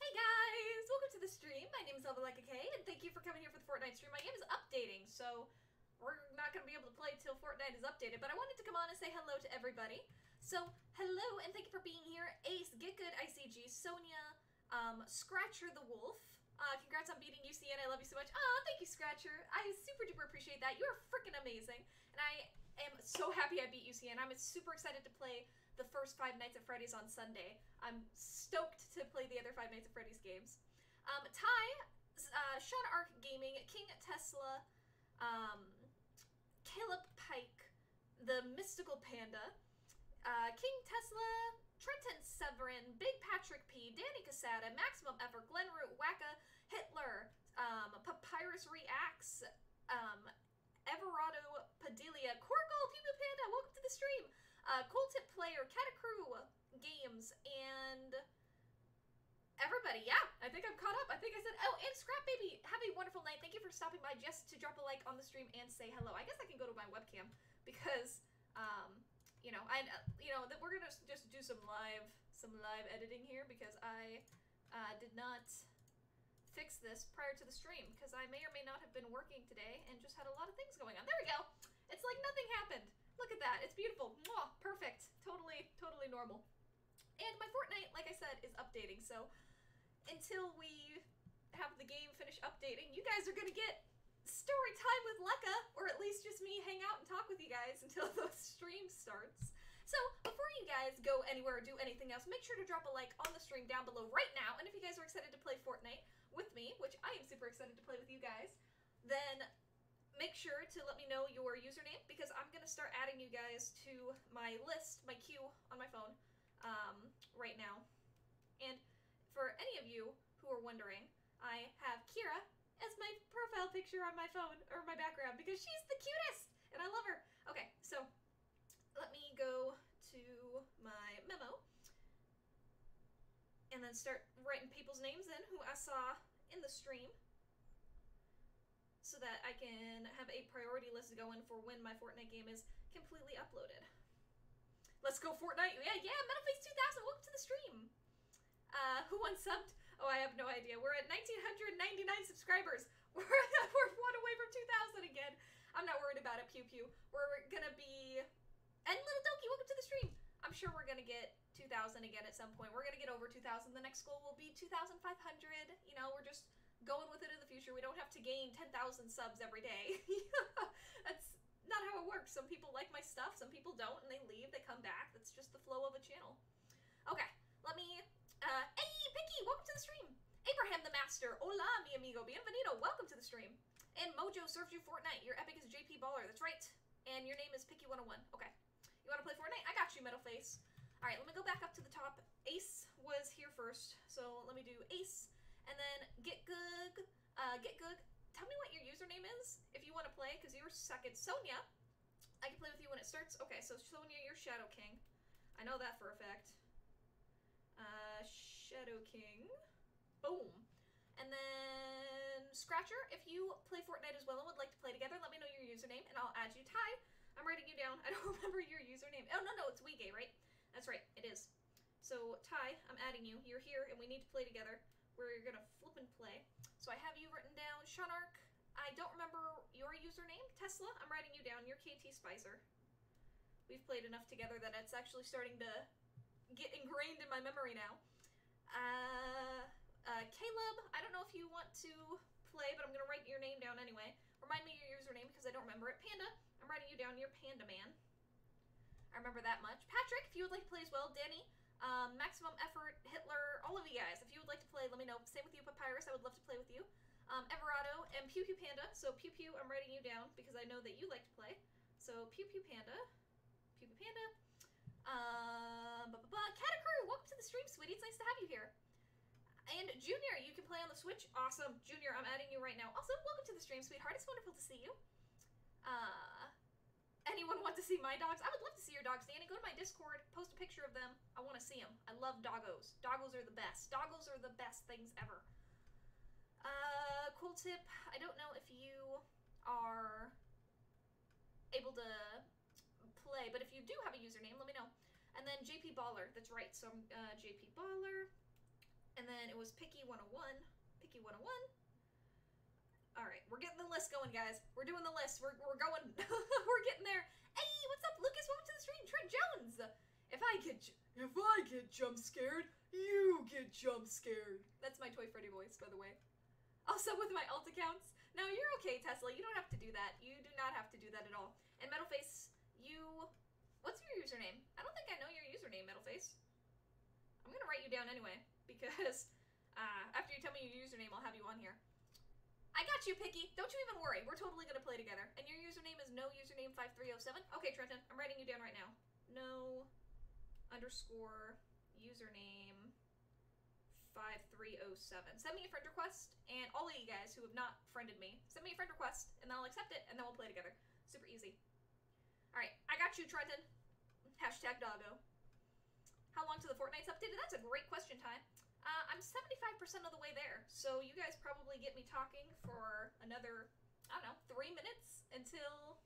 Hey guys! Welcome to the stream. My name is Leckakay, and thank you for coming here for the Fortnite stream. My game is updating, so we're not going to be able to play till Fortnite is updated, but I wanted to come on and say hello to everybody. So, hello, and thank you for being here. Ace, Get Good, ICG, Sonia, Scratcher the Wolf. Congrats on beating UCN. I love you so much. Aw, thank you, Scratcher. I super duper appreciate that. You are freaking amazing. And I am so happy I beat UCN. I'm super excited to play the first Five Nights at Freddy's on Sunday. I'm stoked to play the other Five Nights at Freddy's games. Ty, Sean Arc Gaming, King Tesla, Caleb Pike, the Mystical Panda, King Tesla, Trenton Severin, Big Patrick P, Danny Casada, Maximum Effort, Glenroot, Wacka, Hitler, Papyrus Reacts, Everardo Padilla, Corkle, Pew Pew Panda, welcome to the stream! Cool Tip Player, Catacrew Games, and everybody. Yeah, I think I'm caught up. I think I said, oh, and Scrap Baby, have a wonderful night. Thank you for stopping by just to drop a like on the stream and say hello. I guess I can go to my webcam because, that we're gonna just do some live editing here because I did not fix this prior to the stream because I may or may not have been working today and just had a lot of things going on. There we go. It's like nothing happened. Look at that. It's beautiful. Mwah, perfect. Totally normal. And my Fortnite, like I said, is updating. So until we have the game finish updating, you guys are going to get story time with Lecka, or at least just me hang out and talk with you guys until the stream starts. So before you guys go anywhere or do anything else, make sure to drop a like on the stream down below right now. And if you guys are excited to play Fortnite with me, which I am super excited to play with you guys, then make sure to let me know your username because I'm going to start adding you guys to my list, my queue on my phone right now. And for any of you who are wondering, I have Kira as my profile picture on my phone, or my background, because she's the cutest and I love her. Okay, so let me go to my memo and then start writing people's names in who I saw in the stream, so that I can have a priority list going for when my Fortnite game is completely uploaded. Let's go Fortnite! Yeah, Metalface 2000, welcome to the stream! Who unsubbed? Oh, I have no idea. We're at 1,999 subscribers. We're one away from 2,000 again. I'm not worried about it, Pew Pew. We're gonna be... And Little Doki, welcome to the stream! I'm sure we're gonna get 2,000 again at some point. We're gonna get over 2,000. The next goal will be 2,500. You know, we're just going with it in the future. We don't have to gain 10,000 subs every day. That's not how it works. Some people like my stuff, some people don't, and they leave, they come back. That's just the flow of a channel. Okay, let me, hey, Picky, welcome to the stream. Abraham the Master, hola, mi amigo, bienvenido, welcome to the stream. And Mojo serves you Fortnite. Your epic is JP Baller, that's right. And your name is Picky101, okay. You wanna play Fortnite? I got you, Metalface. Alright, let me go back up to the top. Ace was here first, so let me do Ace. And then Get Good, tell me what your username is if you want to play, because you were second. Sonia, I can play with you when it starts. Okay, so Sonia, you're Shadow King. I know that for a fact. Shadow King. Boom. And then Scratcher, if you play Fortnite as well and would like to play together, let me know your username and I'll add you. Ty, I'm writing you down. I don't remember your username. Oh, no, it's Weegay, right? That's right, it is. So, Ty, I'm adding you. You're here and we need to play together. We're gonna flip and play. So I have you written down. Sean Arc, I don't remember your username. Tesla, I'm writing you down. You're KT Spicer. We've played enough together that it's actually starting to get ingrained in my memory now. Caleb, I don't know if you want to play, but I'm gonna write your name down anyway. Remind me your username because I don't remember it. Panda, I'm writing you down. You're Panda Man. I remember that much. Patrick, if you would like to play as well. Danny, Maximum Effort, Hitler, all of you guys. If you would like to play, let me know. Same with you, Papyrus. I would love to play with you. Everardo and Pew Pew Panda. So Pew Pew, I'm writing you down because I know that you like to play. So Pew Pew Panda. Pew Pew Panda. Catacrew, welcome to the stream, sweetie. It's nice to have you here. And Junior, you can play on the Switch. Awesome. Junior, I'm adding you right now. Also, welcome to the stream, sweetheart. It's wonderful to see you. Anyone want to see my dogs? I would love to see your dogs, Danny. Go to my Discord, post a picture of them. I want to see them. I love doggos. Doggos are the best. Doggos are the best things ever. Cool tip. I don't know if you are able to play, but if you do have a username, let me know. And then JP Baller. That's right. So I'm JP Baller. And then it was Picky 101. Picky 101. Alright, we're getting the list going, guys. We're doing the list. We're going. We're getting there. Hey, what's up, Lucas? Welcome to the stream. Trent Jones. If I get jump scared, you get jump scared. That's my Toy Freddy voice, by the way. Also with my alt accounts. No, you're okay, Tesla. You don't have to do that. You do not have to do that at all. And Metalface, what's your username? I don't think I know your username, Metalface. I'm gonna write you down anyway, because after you tell me your username, I'll have you on here. I got you, Picky. Don't you even worry. We're totally gonna play together. And your username is nousername5307. Okay, Trenton, I'm writing you down right now. No_username 5307. Send me a friend request, and all of you guys who have not friended me, send me a friend request, and then I'll accept it, and then we'll play together. Super easy. Alright, I got you, Trenton. Hashtag doggo. How long till the Fortnite's updated? That's a great question, Ty. I'm 75% of the way there, so you guys probably get me talking for another, I don't know, 3 minutes until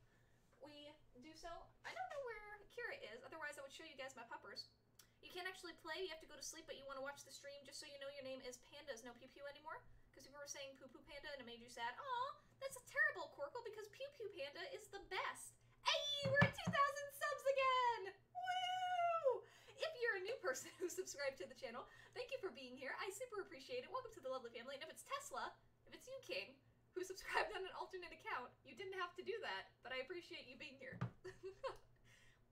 we do so. I don't know where Kira is, otherwise I would show you guys my puppers. You can't actually play, you have to go to sleep, but you want to watch the stream just so you know your name is Panda's no Pew Pew anymore? Because people were saying Poo Poo Panda and it made you sad. Aw, that's a terrible, Corkle, because Pew Pew Panda is the best. Hey, we're at 2,000 subs again! Woo! If you're a new person who subscribed to the channel, thank you for being here. I super appreciate it. Welcome to the lovely family. And if it's Tesla, if it's you, King, who subscribed on an alternate account, you didn't have to do that, but I appreciate you being here.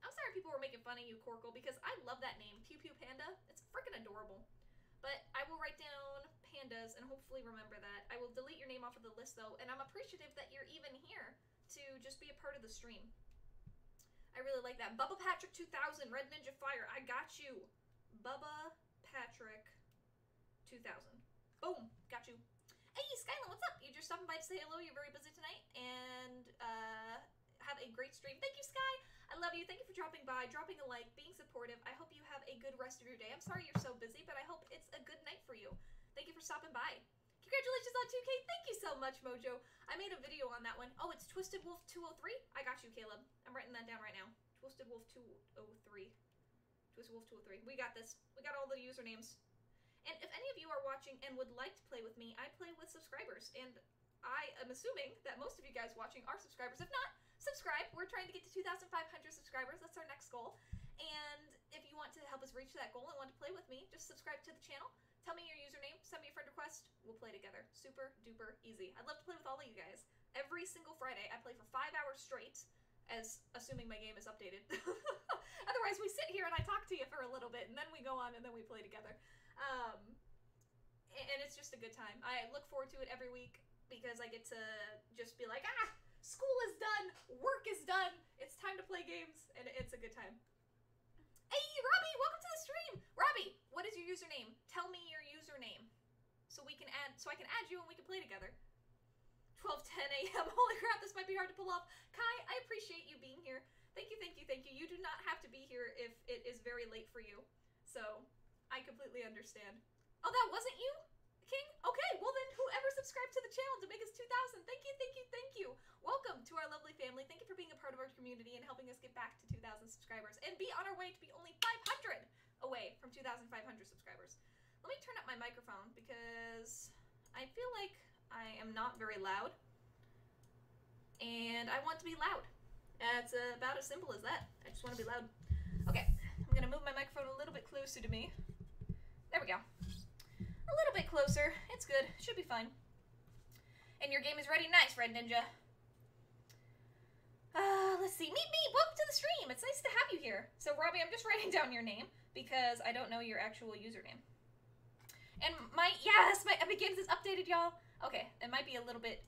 I'm sorry people were making fun of you, Corkle, because I love that name, Pew Pew Panda. It's freaking adorable. But I will write down Pandas and hopefully remember that. I will delete your name off of the list, though, and I'm appreciative that you're even here to just be a part of the stream. I really like that. Bubba Patrick 2000, Red Ninja Fire, I got you. Bubba Patrick 2000. Boom, got you. Hey, Skyline, what's up? You're just stopping by to say hello. You're very busy tonight, and have a great stream. Thank you, Sky. I love you. Thank you for dropping by, dropping a like, being supportive. I hope you have a good rest of your day. I'm sorry you're so busy, but I hope it's a good night for you. Thank you for stopping by. Congratulations on 2K. Thank you so much, Mojo. I made a video on that one. Oh, it's Twisted Wolf 203. I got you, Caleb. I'm writing that down right now. Twisted Wolf 203. Twisted Wolf 203. We got this. We got all the usernames. And if any of you are watching and would like to play with me, I play with subscribers. And I am assuming that most of you guys watching are subscribers. If not, subscribe. We're trying to get to 2,500 subscribers. That's our next goal. And if you want to help us reach that goal and want to play with me, just subscribe to the channel. Tell me your username. Send me a friend request. We'll play together. Super duper easy. I'd love to play with all of you guys. Every single Friday, I play for 5 hours straight, as assuming my game is updated. Otherwise, we sit here and I talk to you for a little bit, and then we go on and then we play together. And it's just a good time. I look forward to it every week because I get to just be like, school is done, work is done, it's time to play games, and it's a good time. Hey, Robbie, welcome to the stream. Robbie, what is your username? Tell me your username so I can add you and we can play together. 12:10 a.m. Holy crap, this might be hard to pull off. Kai, I appreciate you being here. Thank you, thank you, thank you. You do not have to be here if it is very late for you. So, I completely understand. Oh, that wasn't you, King? Okay, well then whoever subscribed to the channel to make us 2,000, thank you, thank you, thank you. Welcome to our lovely family. Thank you for being a part of our community and helping us get back to 2,000 subscribers and be on our way to be only 500 away from 2,500 subscribers. Let me turn up my microphone because I feel like I am not very loud and I want to be loud. It's about as simple as that. I just want to be loud. Okay, I'm gonna move my microphone a little bit closer to me. There we go. A little bit closer. It's good. Should be fine. And your game is ready. Nice, Red Ninja. Let's see. Meet me. Welcome to the stream. It's nice to have you here. So, Robbie, I'm just writing down your name because I don't know your actual username. And yes, my Epic Games is updated, y'all. Okay, it might be a little bit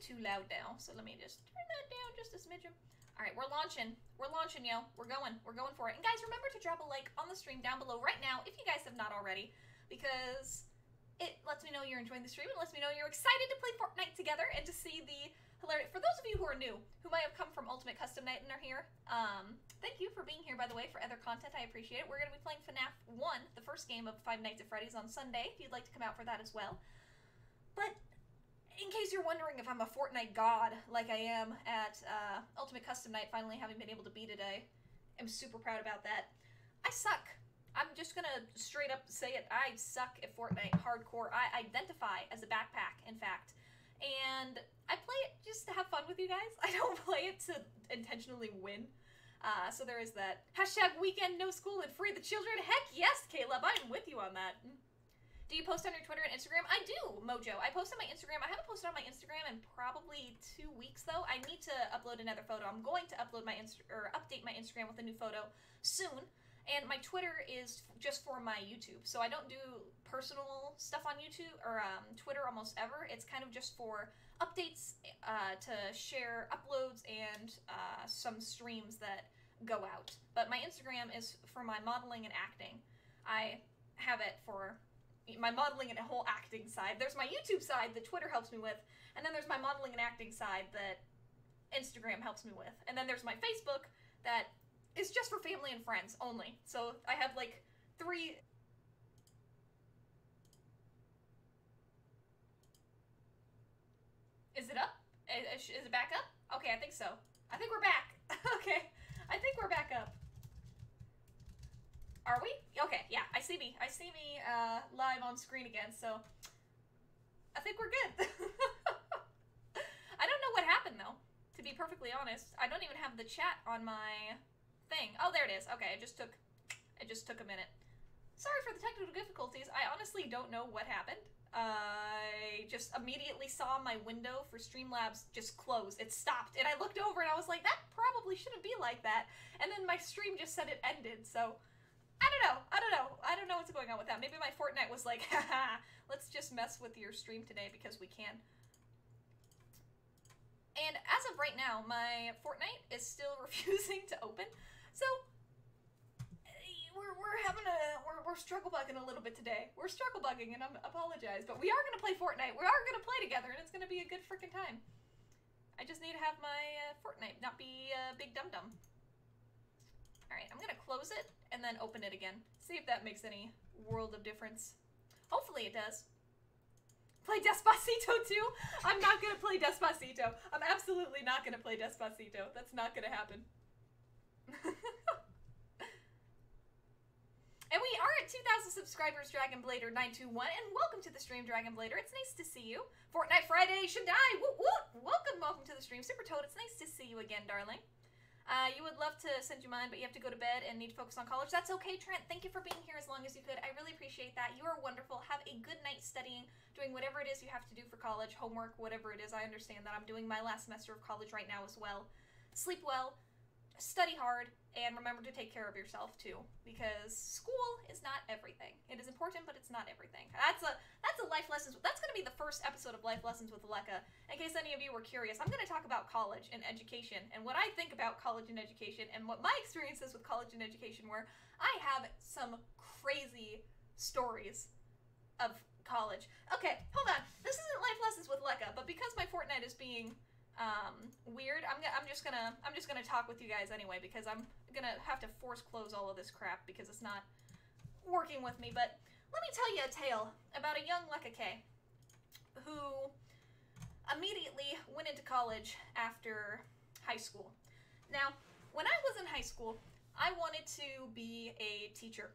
too loud now. So let me just turn that down just a smidgen. All right, we're launching. We're launching, yo. We're going for it. And guys, remember to drop a like on the stream down below right now if you guys have not already, because it lets me know you're enjoying the stream and lets me know you're excited to play Fortnite together and to see the hilarious. For those of you who are new, who might have come from Ultimate Custom Night and are here, thank you for being here, by the way, for other content. I appreciate it. We're going to be playing FNAF 1, the first game of Five Nights at Freddy's, on Sunday, if you'd like to come out for that as well. But in case you're wondering if I'm a Fortnite god like I am at Ultimate Custom Night, finally having been able to beat it, I am super proud about that. I suck. I'm just gonna straight up say it. I suck at Fortnite hardcore. I identify as a backpack, in fact. And I play it just to have fun with you guys. I don't play it to intentionally win. So there is that. Hashtag weekend no school and free the children. Heck yes, Caleb. I'm with you on that. Do you post on your Twitter and Instagram? I do, Mojo. I post on my Instagram. I haven't posted on my Instagram in probably 2 weeks, though. I need to upload another photo. I'm going to upload my update my Instagram with a new photo soon. And my Twitter is just for my YouTube. So I don't do personal stuff on YouTube or Twitter almost ever. It's kind of just for updates to share uploads and some streams that go out. But my Instagram is for my modeling and acting. I have it for my modeling and a whole acting side. There's my YouTube side that Twitter helps me with, and then there's my modeling and acting side that Instagram helps me with. And then there's my Facebook that is just for family and friends only. So I have like 3... Is it up? Is it back up? Okay, I think so. I think we're back. Okay, I think we're back up. Are we? Okay, yeah, I see me live on screen again, so I think we're good. I don't know what happened, though, to be perfectly honest. I don't even have the chat on my thing. Oh, there it is. Okay, it just took a minute. Sorry for the technical difficulties. I honestly don't know what happened. I just immediately saw my window for Streamlabs just close. It stopped, and I looked over, and I was like, that probably shouldn't be like that. And then my stream just said it ended, so... I don't know what's going on with that. Maybe my Fortnite was like, haha, let's just mess with your stream today because we can. And as of right now, my Fortnite is still refusing to open. So, we're struggle bugging a little bit today. We're struggle bugging, and I apologize, but we are going to play Fortnite. We are going to play together, and it's going to be a good freaking time. I just need to have my Fortnite not be a big dum-dum. Alright, I'm gonna close it and then open it again. See if that makes any world of difference. Hopefully it does. Play Despacito too? I'm not gonna play Despacito. I'm absolutely not gonna play Despacito. That's not gonna happen. And we are at 2,000 subscribers, Dragon Blader 921, and welcome to the stream, Dragon Blader. It's nice to see you. Fortnite Friday should die. Woot woot! Welcome to the stream, Super Toad. It's nice to see you again, darling. You would love to send you mine, but you have to go to bed and need to focus on college. That's okay, Trent. Thank you for being here as long as you could. I really appreciate that. You are wonderful. Have a good night studying, doing whatever it is you have to do for college, homework, whatever it is. I understand that. I'm doing my last semester of college right now as well. Sleep well, study hard, and remember to take care of yourself too, because school is not everything. It is important, but it's not everything. That's a life lessons. That's going to be the first episode of Life Lessons with Lecka. In case any of you were curious, I'm going to talk about college and education, and what I think about college and education, and what my experiences with college and education were. I have some crazy stories of college. Okay, hold on. This isn't Life Lessons with Lecka, but because my Fortnite is being weird, I'm just gonna talk with you guys anyway, because I'm gonna have to force close all of this crap because it's not working with me. But let me tell you a tale about a young Leckakay who immediately went into college after high school. Now, when I was in high school, I wanted to be a teacher,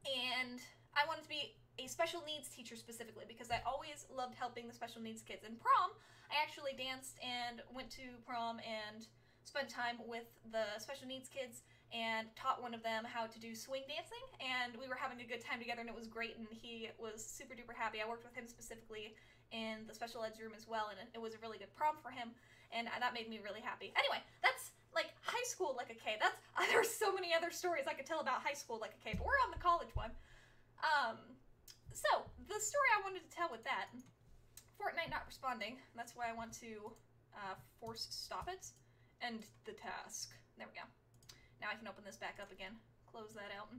and I wanted to be a special needs teacher specifically because I always loved helping the special needs kids. In prom, I actually danced and went to prom and spent time with the special needs kids and taught one of them how to do swing dancing, and we were having a good time together, and it was great, and he was super duper happy. I worked with him specifically in the special eds room as well, and it was a really good prom for him, and that made me really happy. Anyway, that's like high school Leckakay. That's there's so many other stories I could tell about high school Leckakay, but we're on the college one. So the story I wanted to tell with that, Fortnite not responding, that's why I want to force stop it, end the task. There we go. Now I can open this back up again, close that out.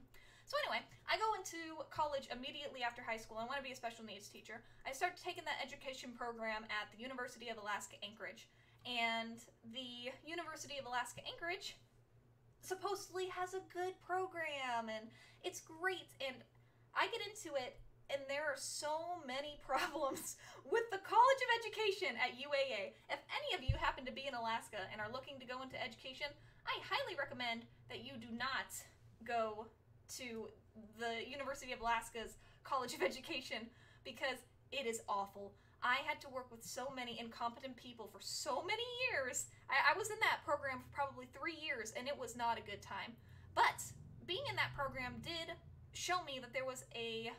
So anyway, I go into college immediately after high school. I want to be a special needs teacher. I started taking that education program at the University of Alaska Anchorage, and the University of Alaska Anchorage supposedly has a good program, and it's great, and I get into it, and there are so many problems with the College of Education at UAA. If any of you happen to be in Alaska and are looking to go into education, I highly recommend that you do not go to the University of Alaska's College of Education because it is awful. I had to work with so many incompetent people for so many years. I was in that program for probably 3 years, and it was not a good time. But being in that program did show me that there was a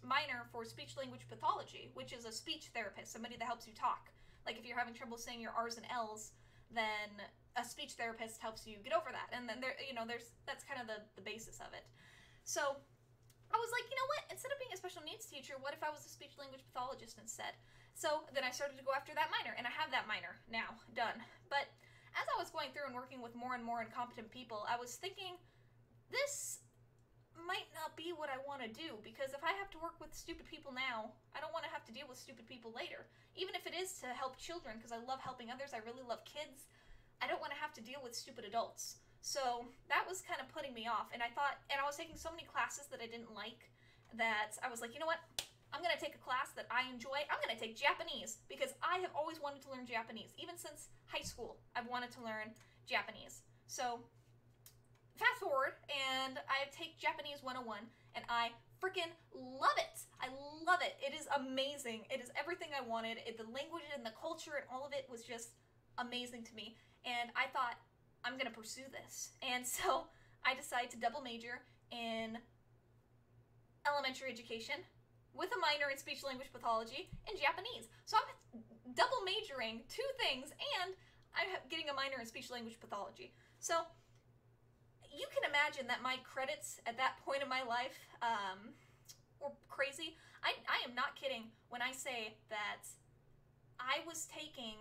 minor for speech-language pathology, which is a speech therapist, somebody that helps you talk. Like if you're having trouble saying your R's and L's, then a speech therapist helps you get over that. And then that's kind of the basis of it. So I was like, you know what? Instead of being a special needs teacher, what if I was a speech-language pathologist instead? So then I started to go after that minor, and I have that minor now done. But as I was going through and working with more and more incompetent people, I was thinking, this might not be what I want to do, because if I have to work with stupid people now, I don't want to have to deal with stupid people later. Even if it is to help children, because I love helping others, I really love kids, I don't want to have to deal with stupid adults. So that was kind of putting me off, and I thought, and I was taking so many classes that I didn't like, that I was like, you know what, I'm going to take a class that I enjoy. I'm going to take Japanese, because I have always wanted to learn Japanese. Even since high school, I've wanted to learn Japanese. So fast forward, and I take Japanese 101, and I freaking love it. I love it. It is amazing. It is everything I wanted. The language and the culture and all of it was just amazing to me. And I thought, I'm going to pursue this. And so I decided to double major in elementary education with a minor in speech-language pathology and Japanese. So I'm double majoring 2 things, and I'm getting a minor in speech-language pathology. So you can imagine that my credits at that point in my life were crazy. I am not kidding when I say that I was taking,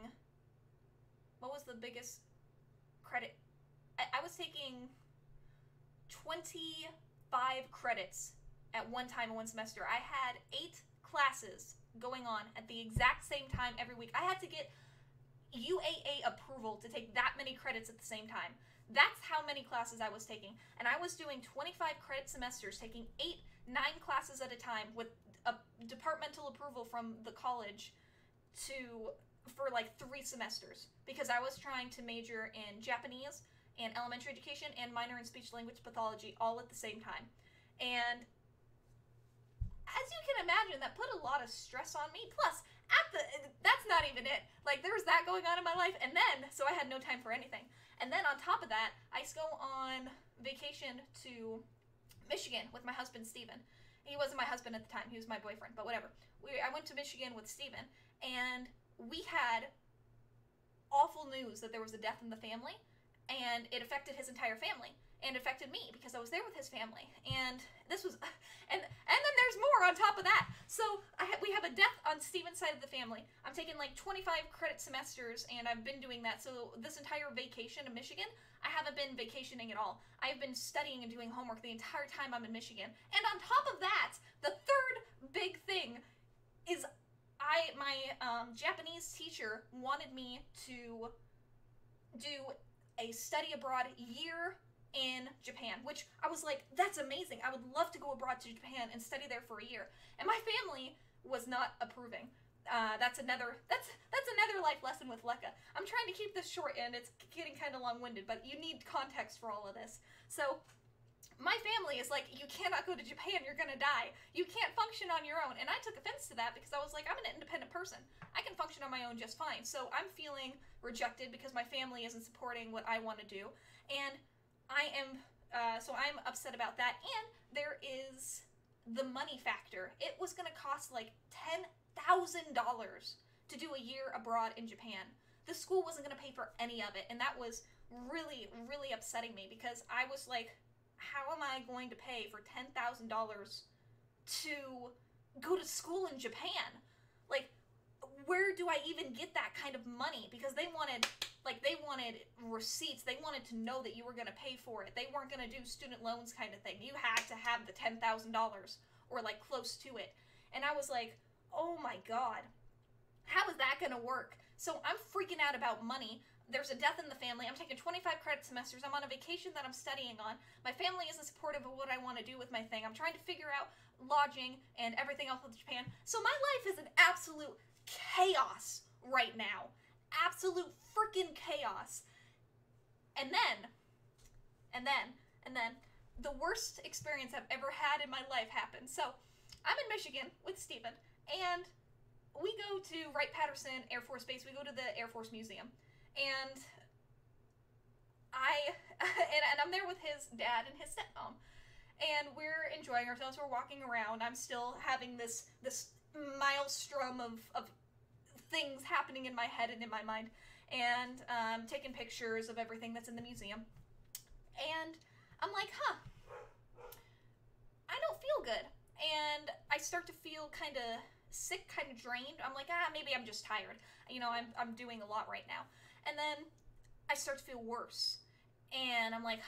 what was the biggest credit? I was taking 25 credits at one time in one semester. I had 8 classes going on at the exact same time every week. I had to get UAA approval to take that many credits at the same time. That's how many classes I was taking. And I was doing 25 credit semesters, taking 8, 9 classes at a time with a departmental approval from the college for like 3 semesters. Because I was trying to major in Japanese and elementary education and minor in speech-language pathology all at the same time. And as you can imagine, that put a lot of stress on me. Plus, that's not even it. Like, there was that going on in my life, and then, so I had no time for anything. And then on top of that, I go on vacation to Michigan with my husband, Steven. He wasn't my husband at the time, he was my boyfriend, but whatever. I went to Michigan with Steven, and we had awful news that there was a death in the family, and it affected his entire family. And affected me because I was there with his family, and this was, and then there's more on top of that. So we have a death on Steven's side of the family. I'm taking like 25 credit semesters, and I've been doing that. So this entire vacation in Michigan, I haven't been vacationing at all. I've been studying and doing homework the entire time I'm in Michigan. And on top of that, the third big thing is my Japanese teacher wanted me to do a study abroad year in Japan, which I was like, that's amazing. I would love to go abroad to Japan and study there for a year. And my family was not approving. That's another life lesson with Lecka. I'm trying to keep this short, and it's getting kind of long-winded, but you need context for all of this. So my family is like, you cannot go to Japan, you're gonna die. You can't function on your own. And I took offense to that because I was like, I'm an independent person. I can function on my own just fine. So I'm feeling rejected because my family isn't supporting what I want to do. And I'm upset about that. And there is the money factor. It was going to cost like $10,000 to do a year abroad in Japan. The school wasn't going to pay for any of it. And that was really, really upsetting me because I was like, how am I going to pay for $10,000 to go to school in Japan? Like, where do I even get that kind of money? Because they wanted receipts. They wanted to know that you were going to pay for it. They weren't going to do student loans kind of thing. You had to have the $10,000 or like close to it. And I was like, oh my God, how is that going to work? So I'm freaking out about money. There's a death in the family. I'm taking 25 credit semesters. I'm on a vacation that I'm studying on. My family isn't supportive of what I want to do with my thing. I'm trying to figure out lodging and everything else with Japan. So my life is an absolute chaos right now. Absolute freaking chaos. And then the worst experience I've ever had in my life happened. So, I'm in Michigan with Steven, and we go to Wright-Patterson Air Force Base. We go to the Air Force Museum, and and I'm there with his dad and his stepmom, and we're enjoying ourselves. We're walking around. I'm still having this maelstrom of things happening in my head and in my mind, and taking pictures of everything that's in the museum. And I'm like, I don't feel good. And I start to feel kind of sick, kind of drained. I'm like, maybe I'm just tired. You know, I'm doing a lot right now. And then I start to feel worse. And I'm like,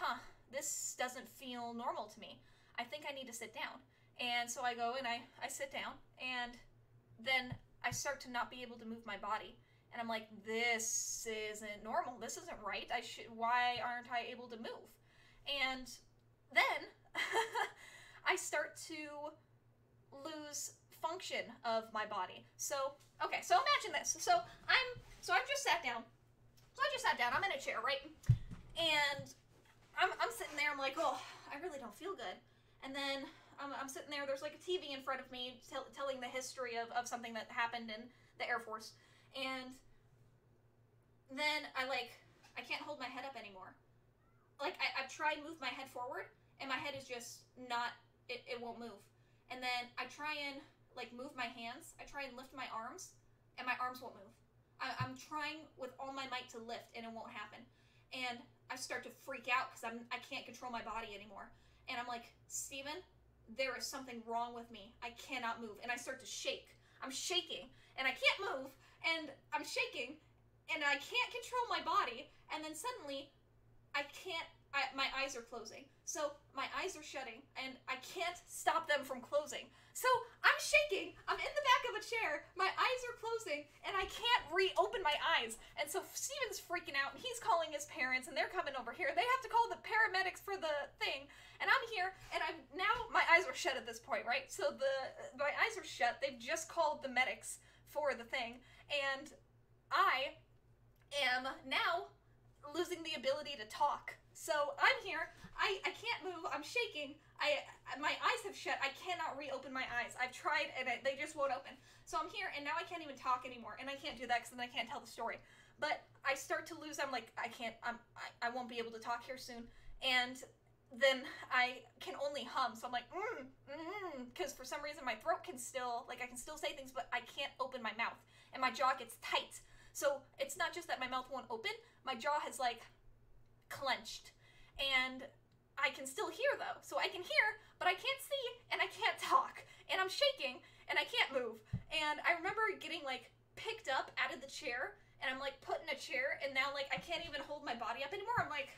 this doesn't feel normal to me. I think I need to sit down. And so I go and I sit down. And then I start to not be able to move my body. And I'm like, this isn't normal. This isn't right. Why aren't I able to move? And then I start to lose function of my body. So, okay, so imagine this. So I've just sat down. I'm in a chair, right? And I'm sitting there. I'm like, oh, I really don't feel good. And then I'm sitting there. There's like a TV in front of me telling the history of something that happened in the Air Force. And then I can't hold my head up anymore. Like, I've tried to move my head forward, and my head is just not, it won't move. And then I try and, like, move my hands. I try and lift my arms, and my arms won't move. I'm trying with all my might to lift, and it won't happen. And I start to freak out because I can't control my body anymore. And I'm like, Steven, there is something wrong with me. I cannot move. And I start to shake. I'm shaking, and I can't move, and I'm shaking, and I can't control my body. And then suddenly, my eyes are closing. So my eyes are shutting, and I can't stop them from closing. So I'm shaking, I'm in the back of a chair, my eyes are closing, and I can't reopen my eyes. And so Steven's freaking out, and he's calling his parents, and they're coming over here. They have to call the paramedics for the thing, and I'm here, and my eyes are shut at this point, right? So my eyes are shut, they've just called the medics for the thing, and I am now losing the ability to talk. So I'm here, I can't move, I'm shaking, my eyes have shut, I cannot reopen my eyes. I've tried, and they just won't open. So I'm here, and now I can't even talk anymore, and I can't do that because then I can't tell the story. But I start to lose, I'm like, I won't be able to talk here soon, and then I can only hum, so I'm like, because for some reason my throat can still, like, I can still say things, but I can't open my mouth, and my jaw gets tight. So it's not just that my mouth won't open, my jaw has, like, clenched. And I can still hear, though. So I can hear, but I can't see, and I can't talk. And I'm shaking, and I can't move. And I remember getting, like, picked up out of the chair, and I'm, like, put in a chair, and now, like, I can't even hold my body up anymore. I'm, like...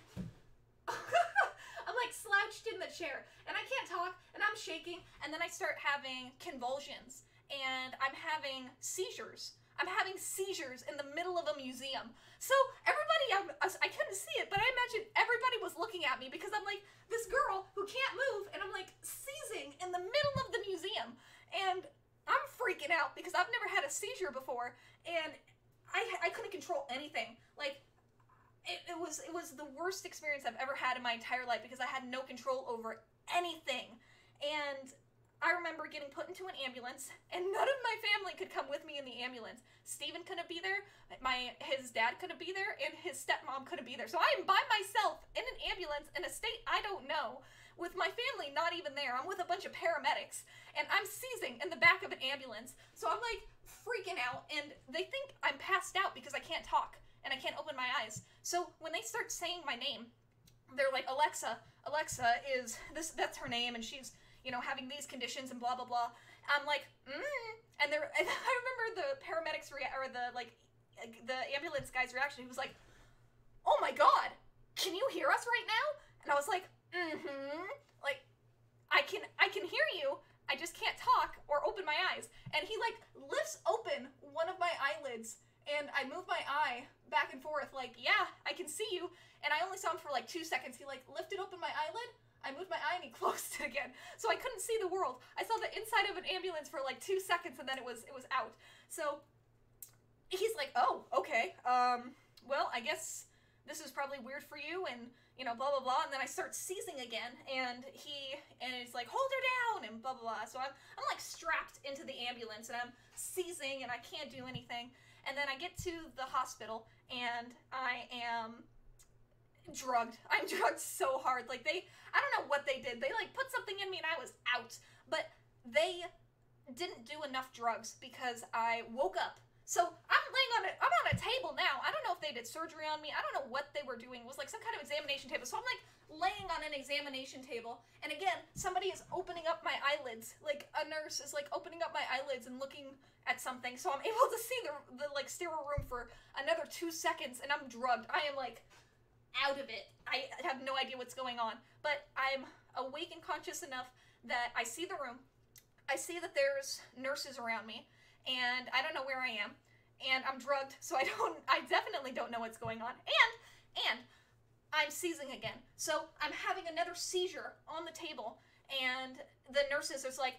I'm, like, slouched in the chair, and I can't talk, and I'm shaking, and then I start having convulsions, and I'm having seizures. I'm having seizures in the middle of a museum. So everybody, I couldn't see it, but I imagine everybody was looking at me because I'm like this girl who can't move, and I'm like seizing in the middle of the museum. And I'm freaking out because I've never had a seizure before, and I couldn't control anything. Like, it was the worst experience I've ever had in my entire life because I had no control over anything. And I remember getting put into an ambulance, and none of my family could come with me in the ambulance. Steven couldn't be there, his dad couldn't be there, and his stepmom couldn't be there. So I am by myself in an ambulance in a state I don't know, with my family not even there. I'm with a bunch of paramedics, and I'm seizing in the back of an ambulance. So I'm like freaking out, and they think I'm passed out because I can't talk, and I can't open my eyes. So when they start saying my name, they're like, Alexa is this, that's her name, and she's, you know, having these conditions and blah, blah, blah. I'm like, and I remember the paramedics, the ambulance guy's reaction. He was like, oh my God, can you hear us right now? And I was like, like, I can hear you, I just can't talk or open my eyes. And he, like, lifts open one of my eyelids, and I move my eye back and forth, like, yeah, I can see you. And I only saw him for, like, 2 seconds. He, like, lifted open my eyelid, I moved my eye, and he closed it again. So I couldn't see the world. I saw the inside of an ambulance for like 2 seconds, and then it was out. So he's like, oh, okay. Well, I guess this is probably weird for you, and, you know, blah, blah, blah. And then I start seizing again, and it's like, hold her down, and blah, blah, blah. So I'm like strapped into the ambulance, and I'm seizing, and I can't do anything. And then I get to the hospital, and I am drugged. I'm drugged so hard. Like, I don't know what they did. They, like, put something in me, and I was out. But they didn't do enough drugs because I woke up. So I'm on a table now. I don't know if they did surgery on me. I don't know what they were doing. It was like some kind of examination table. So I'm like laying on an examination table. And again, somebody is opening up my eyelids. Like a nurse is like opening up my eyelids and looking at something. So I'm able to see the like sterile room for another 2 seconds, and I'm drugged. I am like out of it. I have no idea what's going on. But I'm awake and conscious enough that I see the room. I see that there's nurses around me. And I don't know where I am, and I'm drugged, so I definitely don't know what's going on, and I'm seizing again. So I'm having another seizure on the table, and the nurses are like,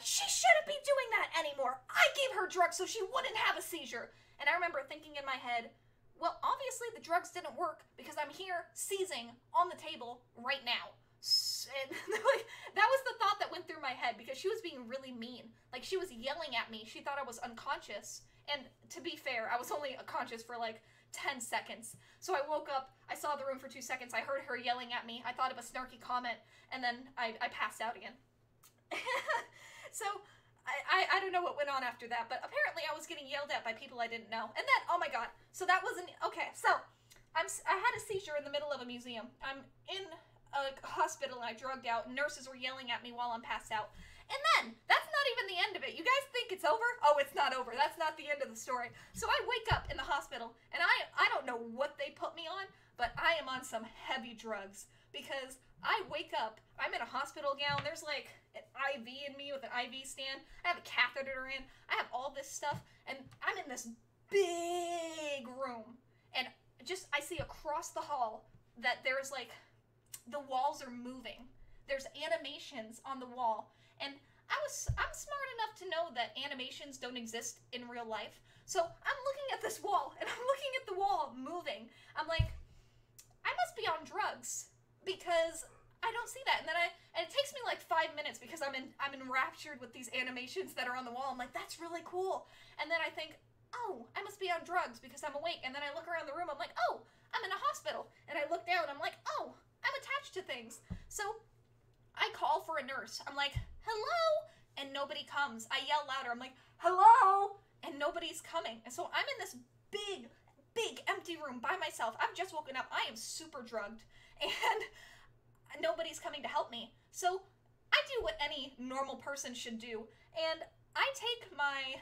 she shouldn't be doing that anymore. I gave her drugs so she wouldn't have a seizure. And I remember thinking in my head, well, obviously the drugs didn't work because I'm here seizing on the table right now. And like, that was the thought that went through my head because she was being really mean. Like, she was yelling at me. She thought I was unconscious. And to be fair, I was only conscious for like 10 seconds. So I woke up, I saw the room for 2 seconds, I heard her yelling at me, I thought of a snarky comment, and then I passed out again. So I don't know what went on after that, but apparently I was getting yelled at by people I didn't know. And then, oh my god, so that wasn't, okay, so I had a seizure in the middle of a museum. I'm in a hospital and I drugged out. Nurses were yelling at me while I'm passed out. And then, that's not even the end of it. You guys think it's over? Oh, it's not over. That's not the end of the story. So I wake up in the hospital, and I don't know what they put me on, but I am on some heavy drugs. Because I wake up, I'm in a hospital gown, there's like an IV in me with an IV stand, I have a catheter in, I have all this stuff, and I'm in this big room. And just, I see across the hall that there's like, the walls are moving. There's animations on the wall. And I'm smart enough to know that animations don't exist in real life. So I'm looking at this wall, and I'm looking at the wall moving. I'm like, I must be on drugs because I don't see that. And then and it takes me like 5 minutes because I'm enraptured with these animations that are on the wall. I'm like, that's really cool. And then I think, oh, I must be on drugs because I'm awake. And then I look around the room, I'm like, oh, I'm in a hospital. And I look down, I'm like, oh, I'm attached to things. So I call for a nurse. I'm like, hello? And nobody comes. I yell louder. I'm like, hello? And nobody's coming. And so I'm in this big, big empty room by myself. I've just woken up. I am super drugged. And nobody's coming to help me. So I do what any normal person should do. And I take my,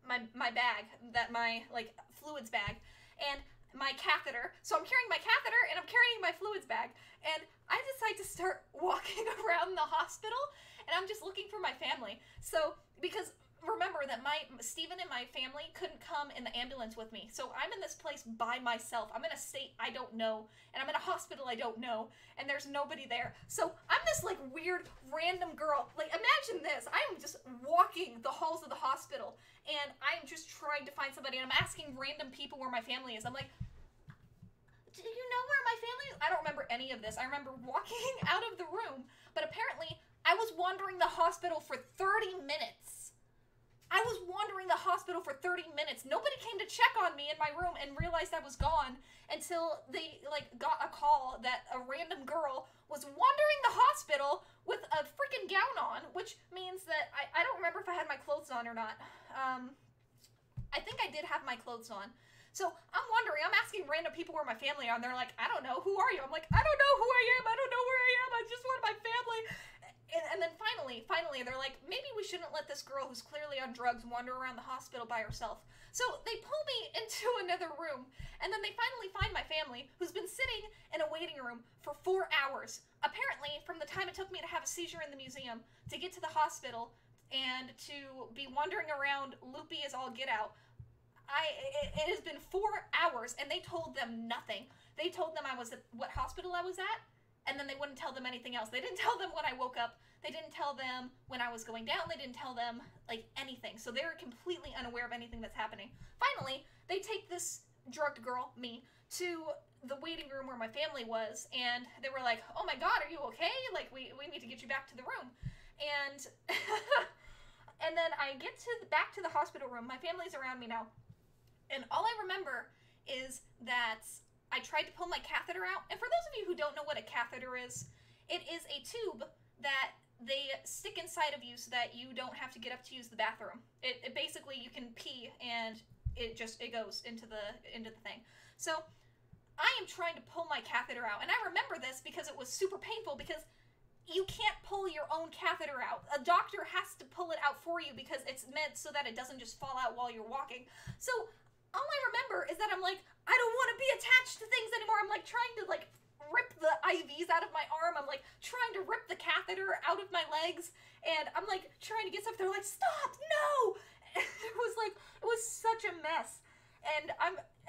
my bag, my, like, fluids bag, and my catheter. So I'm carrying my catheter and I'm carrying my fluids bag. And I decide to start walking around the hospital and I'm just looking for my family. So, because remember that Steven and my family couldn't come in the ambulance with me. So I'm in this place by myself. I'm in a state I don't know. And I'm in a hospital I don't know. And there's nobody there. So I'm this like weird random girl. Like imagine this. I'm just walking the halls of the hospital. And I'm just trying to find somebody. And I'm asking random people where my family is. I'm like, do you know where my family is? I don't remember any of this. I remember walking out of the room. But apparently I was wandering the hospital for 30 minutes. I was wandering the hospital for 30 minutes. Nobody came to check on me in my room and realized I was gone until they like got a call that a random girl was wandering the hospital with a freaking gown on, which means that I don't remember if I had my clothes on or not. I think I did have my clothes on. So I'm wondering, I'm asking random people where my family are, and they're like, I don't know, who are you? I'm like, I don't know who I am, I don't know where I am, I just want my family. And then finally, they're like, maybe we shouldn't let this girl who's clearly on drugs wander around the hospital by herself. So they pull me into another room, and then they finally find my family, who's been sitting in a waiting room for 4 hours. Apparently, from the time it took me to have a seizure in the museum, to get to the hospital, and to be wandering around loopy as all get out, it has been 4 hours, and they told them nothing. They told them I was at what hospital I was at, and then they wouldn't tell them anything else. They didn't tell them when I woke up. They didn't tell them when I was going down. They didn't tell them, like, anything. So they're completely unaware of anything that's happening. Finally, they take this drugged girl, me, to the waiting room where my family was, and they were like, oh my god, are you okay? Like, we need to get you back to the room. And and then I get back to the hospital room. My family's around me now. And all I remember is that I tried to pull my catheter out. And for those of you who don't know what a catheter is, it is a tube that they stick inside of you so that you don't have to get up to use the bathroom. It basically, you can pee and it goes into the thing. So I am trying to pull my catheter out, and I remember this because it was super painful, because you can't pull your own catheter out. A doctor has to pull it out for you because it's meant so that it doesn't just fall out while you're walking. So all I remember is that I'm like, I don't want to be attached to things anymore. I'm like trying to like rip the IVs out of my arm. I'm like trying to rip the catheter out of my legs, and I'm like trying to get stuff. They're like, stop, no! It was such a mess. And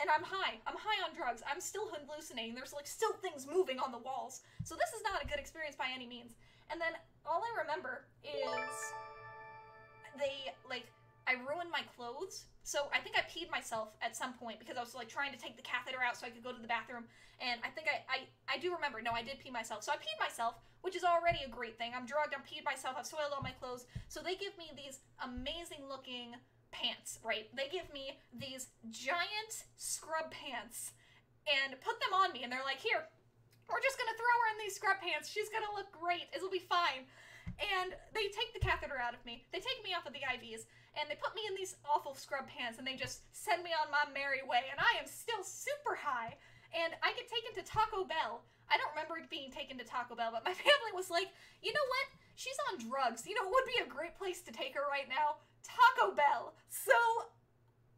I'm high. I'm high on drugs. I'm still hallucinating. There's like still things moving on the walls. So this is not a good experience by any means. And then all I remember is I ruined my clothes. So I think I peed myself at some point because I was like trying to take the catheter out so I could go to the bathroom. And I think I do remember, no, I did pee myself. So I peed myself, which is already a great thing. I'm drugged, I'm peed myself, I've soiled all my clothes. So they give me these amazing looking pants, right? They give me these giant scrub pants and put them on me, and they're like, here, we're just gonna throw her in these scrub pants. She's gonna look great. It'll be fine. And they take the catheter out of me. They take me off of the IVs, and they put me in these awful scrub pants, and they just send me on my merry way, and I am still super high. And I get taken to Taco Bell. I don't remember being taken to Taco Bell, but my family was like, you know what? She's on drugs. You know, it would be a great place to take her right now. Taco Bell. So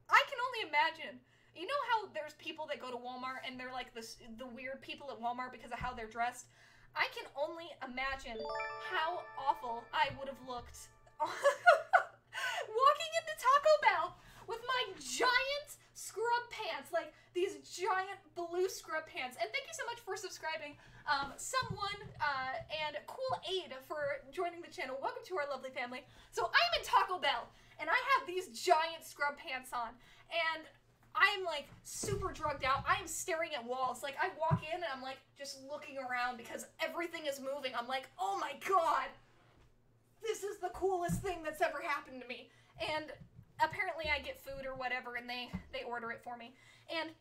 I can only imagine. You know how there's people that go to Walmart and they're like the weird people at Walmart because of how they're dressed? I can only imagine how awful I would have looked walking into Taco Bell with my giant scrub pants, like these giant blue scrub pants. And thank you so much for subscribing, someone, and Cool Aid for joining the channel. Welcome to our lovely family. So I'm in Taco Bell, and I have these giant scrub pants on, and I'm like super drugged out. I am staring at walls. Like I walk in and I'm like just looking around because everything is moving. I'm like, oh my god, this is the coolest thing that's ever happened to me. And apparently I get food or whatever, and they order it for me. And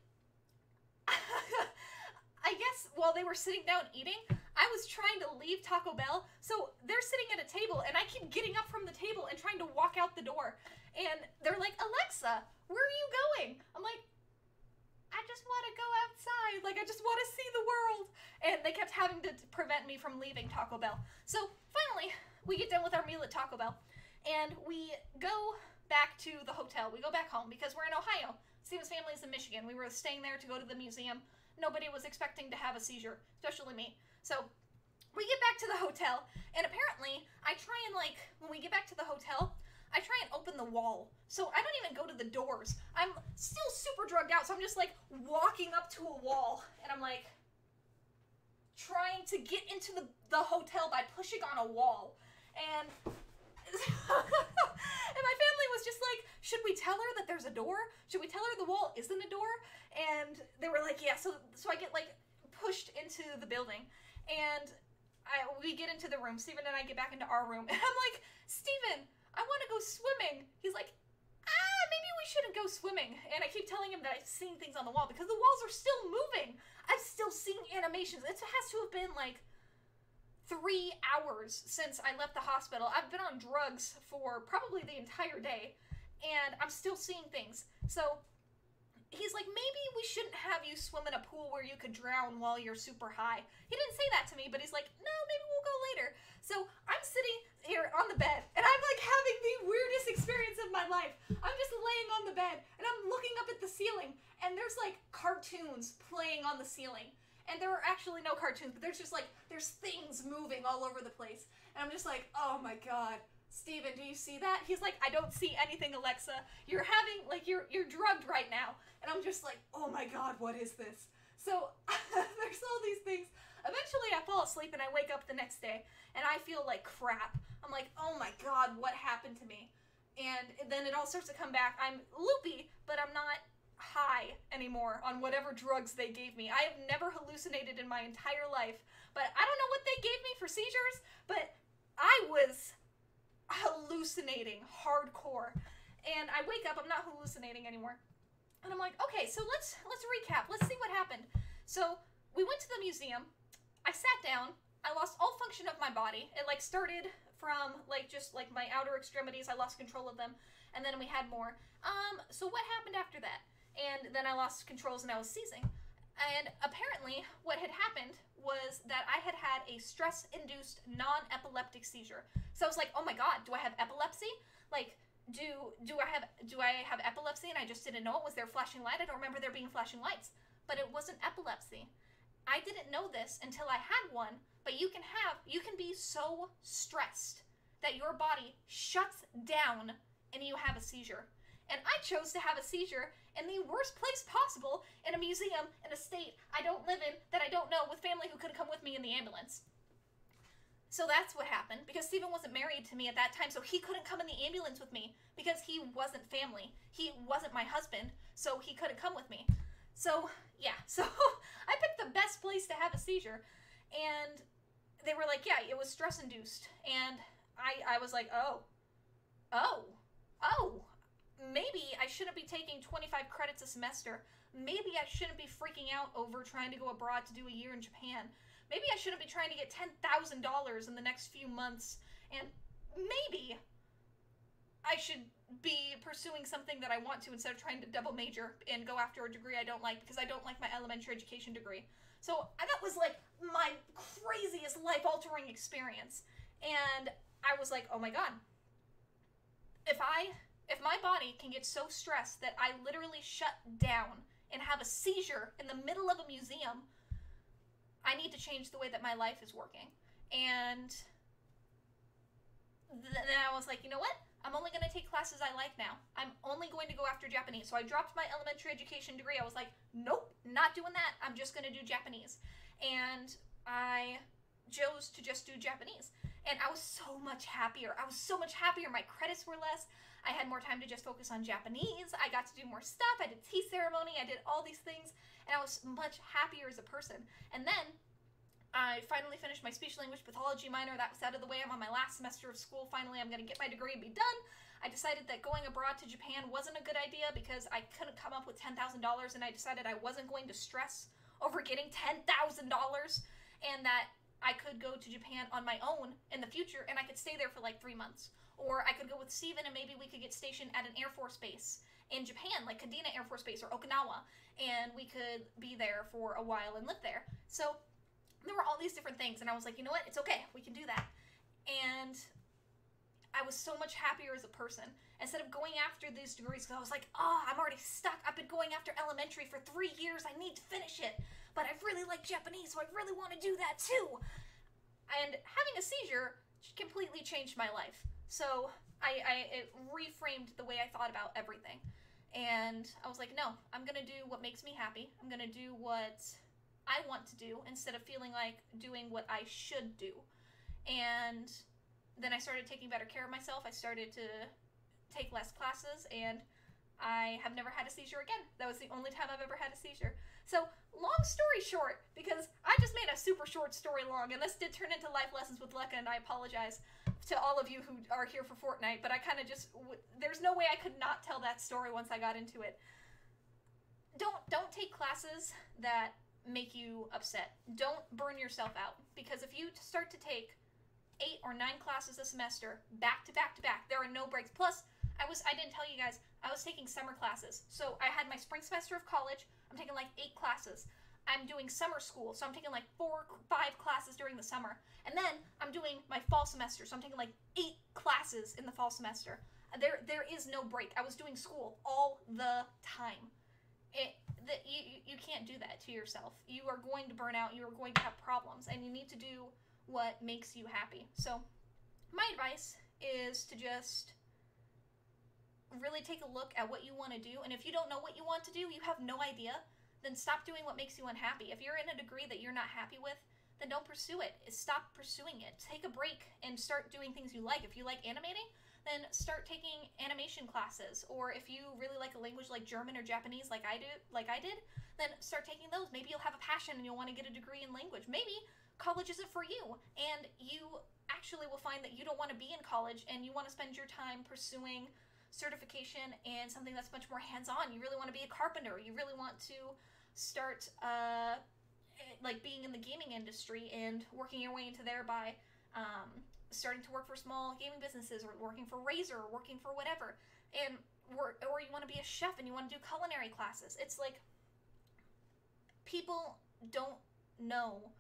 I guess while they were sitting down eating, I was trying to leave Taco Bell. So they're sitting at a table, and I keep getting up from the table and trying to walk out the door. And they're like, Alexa, where are you going? I'm like, I just want to go outside. Like, I just want to see the world. And they kept having to prevent me from leaving Taco Bell. So finally, we get done with our meal at Taco Bell, and we go back to the hotel. We go back home because we're in Ohio. Steven's family is in Michigan. We were staying there to go to the museum. Nobody was expecting to have a seizure, especially me. So we get back to the hotel, and apparently I try and, like, when we get back to the hotel, I try and open the wall. So I don't even go to the doors. I'm still super drugged out, so I'm just, like, walking up to a wall, and I'm, like, trying to get into the hotel by pushing on a wall. And and my family was just like, should we tell her that there's a door? Should we tell her the wall isn't a door? And they were like, yeah. So I get, like, pushed into the building, and we get into the room. Steven and I get back into our room, and I'm like, Steven, I want to go swimming. He's like, maybe we shouldn't go swimming. And I keep telling him that I've seen things on the wall because the walls are still moving. I've still seen animations. It has to have been like 3 hours since I left the hospital. I've been on drugs for probably the entire day, and I'm still seeing things. So he's like, maybe we shouldn't have you swim in a pool where you could drown while you're super high. He didn't say that to me, but he's like, no, maybe we'll go later. So I'm sitting here on the bed, and I'm like having the weirdest experience of my life. I'm just laying on the bed, and I'm looking up at the ceiling, and there's like cartoons playing on the ceiling. And there are actually no cartoons, but there's just like, there's things moving all over the place. And I'm just like, oh my god, Steven, do you see that? He's like, I don't see anything, Alexa. You're having, like, you're drugged right now. And I'm just like, oh my god, what is this? So there's all these things. Eventually I fall asleep and I wake up the next day and I feel like crap. I'm like, oh my god, what happened to me? And then it all starts to come back. I'm loopy, but I'm not high anymore on whatever drugs they gave me. I have never hallucinated in my entire life, but I don't know what they gave me for seizures, but I was hallucinating hardcore. And I wake up, I'm not hallucinating anymore. And I'm like, okay, so let's recap. Let's see what happened. So we went to the museum. I sat down. I lost all function of my body. It like started from like just like my outer extremities. I lost control of them. And then we had more. So what happened after that? And then I lost controls and I was seizing. And apparently what had happened was that I had had a stress-induced non-epileptic seizure. So I was like, oh my god, do I have epilepsy? Like, do I have epilepsy and I just didn't know it? Was there flashing light? I don't remember there being flashing lights. But it wasn't epilepsy. I didn't know this until I had one, but you can be so stressed that your body shuts down and you have a seizure. And I chose to have a seizure in the worst place possible, in a museum, in a state I don't live in, that I don't know, with family who could come with me in the ambulance. So that's what happened, because Steven wasn't married to me at that time, so he couldn't come in the ambulance with me, because he wasn't family. He wasn't my husband, so he couldn't come with me. So, yeah, so I picked the best place to have a seizure, and they were like, yeah, it was stress-induced, and I was like, oh, maybe I shouldn't be taking 25 credits a semester. Maybe I shouldn't be freaking out over trying to go abroad to do a year in Japan. Maybe I shouldn't be trying to get $10,000 in the next few months. And maybe I should be pursuing something that I want to instead of trying to double major and go after a degree I don't like, because I don't like my elementary education degree. So that was like my craziest life-altering experience. And I was like, oh my god. If my body can get so stressed that I literally shut down and have a seizure in the middle of a museum, I need to change the way that my life is working. And then I was like, you know what? I'm only going to take classes I like now. I'm only going to go after Japanese. So I dropped my elementary education degree. I was like, nope, not doing that. I'm just going to do Japanese. And I chose to just do Japanese. And I was so much happier. My credits were less. I had more time to just focus on Japanese. I got to do more stuff. I did tea ceremony. I did all these things. And I was much happier as a person. And then I finally finished my speech-language pathology minor. That was out of the way. I'm on my last semester of school. Finally, I'm going to get my degree and be done. I decided that going abroad to Japan wasn't a good idea because I couldn't come up with $10,000, and I decided I wasn't going to stress over getting $10,000, and that I could go to Japan on my own in the future, and I could stay there for like 3 months. Or I could go with Steven, and maybe we could get stationed at an Air Force base in Japan, like Kadena Air Force Base or Okinawa, and we could be there for a while and live there. So there were all these different things, and I was like, you know what? It's okay. We can do that. And I was so much happier as a person. Instead of going after these degrees, because I was like, oh, I'm already stuck. I've been going after elementary for 3 years. I need to finish it. But I really like Japanese, so I really want to do that too. And having a seizure completely changed my life. So it reframed the way I thought about everything. And I was like, no, I'm going to do what makes me happy. I'm going to do what I want to do instead of feeling like doing what I should do. And then I started taking better care of myself. I started to take less classes, and I have never had a seizure again. That was the only time I've ever had a seizure. So, long story short, because I just made a super short story long, and this did turn into life lessons with Lecka, and I apologize to all of you who are here for Fortnite, but I kind of just, there's no way I could not tell that story once I got into it. Don't take classes that make you upset. Don't burn yourself out, because if you start to take 8 or 9 classes a semester, back to back to back, there are no breaks. Plus, I didn't tell you guys, I was taking summer classes. So I had my spring semester of college, I'm taking like 8 classes. I'm doing summer school, so I'm taking like 4 or 5 classes during the summer. And then I'm doing my fall semester, so I'm taking like 8 classes in the fall semester. There is no break. I was doing school all the time. You can't do that to yourself. You are going to burn out, you are going to have problems, and you need to do what makes you happy. So my advice is to just really take a look at what you want to do, and if you don't know what you want to do, you have no idea, then stop doing what makes you unhappy. If you're in a degree that you're not happy with, then don't pursue it. Stop pursuing it. Take a break and start doing things you like. If you like animating, then start taking animation classes. Or if you really like a language like German or Japanese like I did, then start taking those. Maybe you'll have a passion and you'll want to get a degree in language. Maybe college isn't for you, and you actually will find that you don't want to be in college and you want to spend your time pursuing certification and something that's much more hands-on. You really want to be a carpenter. You really want to start like being in the gaming industry and working your way into there by starting to work for small gaming businesses, or working for Razer, or working for whatever, or you want to be a chef and you want to do culinary classes. It's like people don't know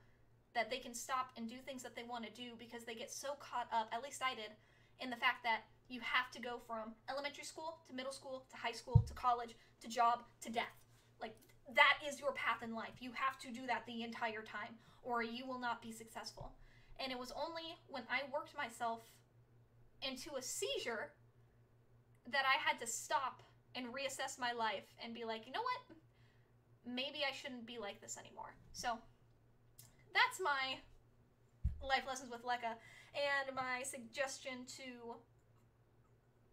that they can stop and do things that they want to do because they get so caught up, at least I did, in the fact that you have to go from elementary school to middle school to high school to college to job to death. Like, that is your path in life. You have to do that the entire time, or you will not be successful. And it was only when I worked myself into a seizure that I had to stop and reassess my life and be like, you know what? Maybe I shouldn't be like this anymore. So that's my life lessons with Lecka, and my suggestion to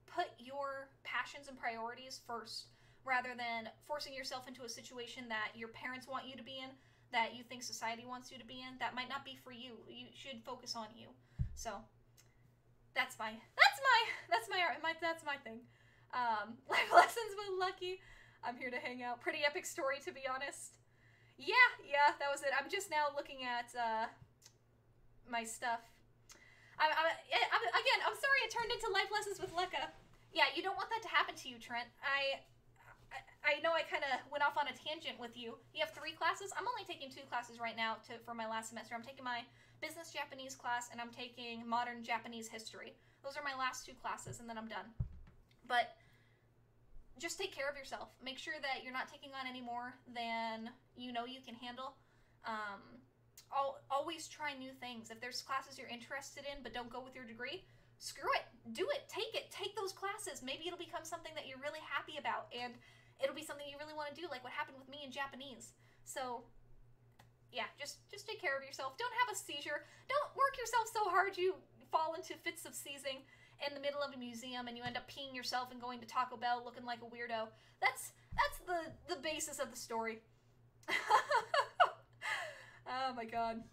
put your passions and priorities first, rather than forcing yourself into a situation that your parents want you to be in, that you think society wants you to be in. That might not be for you. You should focus on you. So that's my thing. Life lessons with Lucky. I'm here to hang out. Pretty epic story, to be honest. Yeah, that was it. I'm just now looking at my stuff. Again, I'm sorry it turned into life lessons with Lecka. Yeah, you don't want that to happen to you, Trent. I know I kind of went off on a tangent with you. You have 3 classes. I'm only taking 2 classes right now for my last semester. I'm taking my business Japanese class, and I'm taking modern Japanese history. Those are my last 2 classes, and then I'm done. But just take care of yourself. Make sure that you're not taking on any more than you know you can handle. Always try new things. If there's classes you're interested in but don't go with your degree, screw it. Do it. Take it. Take those classes. Maybe it'll become something that you're really happy about, and it'll be something you really want to do, like what happened with me in Japanese. So yeah, just take care of yourself. Don't have a seizure. Don't work yourself so hard you fall into fits of seizing in the middle of a museum and you end up peeing yourself and going to Taco Bell looking like a weirdo. That's the basis of the story. Oh my god.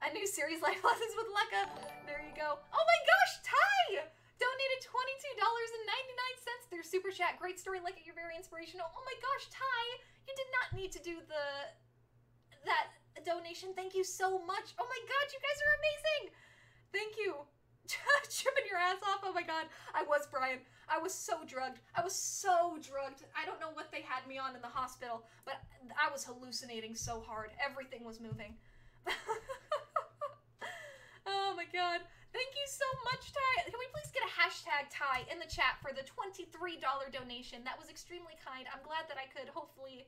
A new series, Life Lessons with Lecka. There you go. Oh my gosh, Ty donated $22.99 through Super Chat. Great story, Lecka. You're very inspirational. Oh my gosh, Ty, you did not need to do that donation. Thank you so much. Oh my god, you guys are amazing. Thank you. Tripping your ass off. Oh my god. I was, Brian. I was so drugged. I don't know what they had me on in the hospital, but I was hallucinating so hard. Everything was moving. Oh my god. Thank you so much, Ty. Can we please get a hashtag Ty in the chat for the $23 donation? That was extremely kind. I'm glad that I could hopefully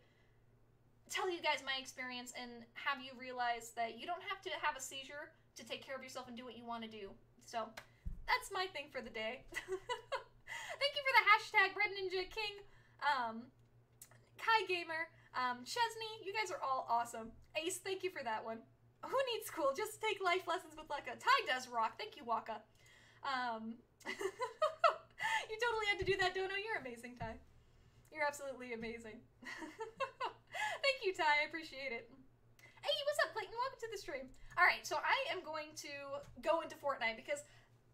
tell you guys my experience and have you realize that you don't have to have a seizure to take care of yourself and do what you want to do. So that's my thing for the day. Thank you for the hashtag Red Ninja King, Kai Gamer, Chesney. You guys are all awesome. Ace, thank you for that one. Who needs school? Just take life lessons with Lecka. Ty does rock. Thank you, Waka. You totally had to do that, Dono. You're amazing, Ty. You're absolutely amazing. Thank you, Ty. I appreciate it. Hey, what's up, Clayton? Welcome to the stream. Alright, so I am going to go into Fortnite because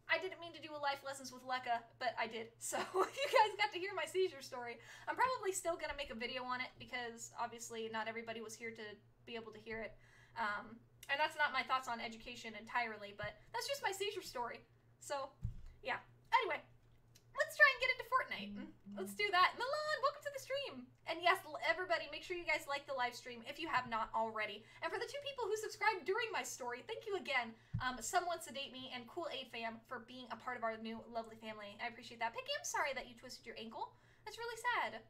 I didn't mean to do a life lessons with Lecka, but I did. So you guys got to hear my seizure story. I'm probably still going to make a video on it because obviously not everybody was here to be able to hear it. And that's not my thoughts on education entirely, but that's just my seizure story. So, yeah. Anyway, let's try and get into Fortnite. Let's do that. Milan, welcome to the stream. And yes, everybody, make sure you guys like the live stream if you have not already. And for the 2 people who subscribed during my story, thank you again, Someone Sedate Me and Cool Aid Fam, for being a part of our new lovely family. I appreciate that. Picky, I'm sorry that you twisted your ankle. That's really sad.